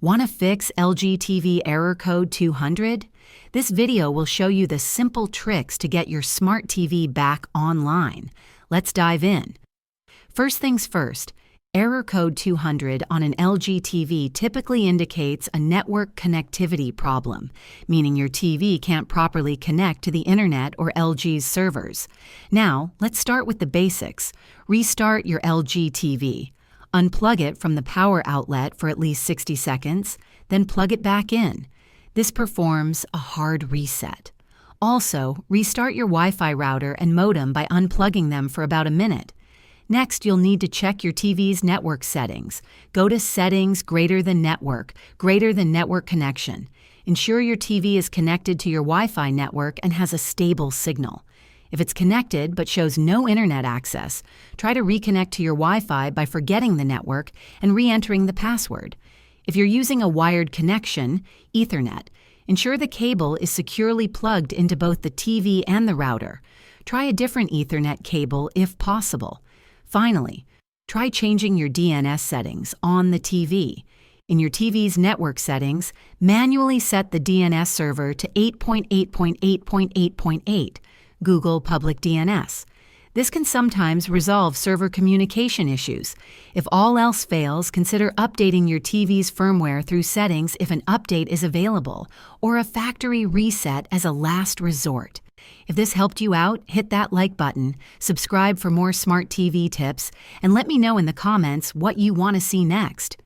Want to fix LG TV error code 200? This video will show you the simple tricks to get your smart TV back online. Let's dive in. First things first, error code 200 on an LG TV typically indicates a network connectivity problem, meaning your TV can't properly connect to the internet or LG's servers. Now, let's start with the basics. Restart your LG TV. Unplug it from the power outlet for at least 60 seconds, then plug it back in. This performs a hard reset. Also, restart your Wi-Fi router and modem by unplugging them for about a minute. Next, you'll need to check your TV's network settings. Go to Settings greater than Network connection. Ensure your TV is connected to your Wi-Fi network and has a stable signal. If it's connected but shows no internet access, try to reconnect to your Wi-Fi by forgetting the network and re-entering the password. If you're using a wired connection, Ethernet, ensure the cable is securely plugged into both the TV and the router. Try a different Ethernet cable if possible. Finally, try changing your DNS settings on the TV. In your TV's network settings, manually set the DNS server to 8.8.8.8.8, Google Public DNS. This can sometimes resolve server communication issues. If all else fails, consider updating your TV's firmware through settings if an update is available, or a factory reset as a last resort. If this helped you out, hit that like button, subscribe for more smart TV tips, and let me know in the comments what you want to see next.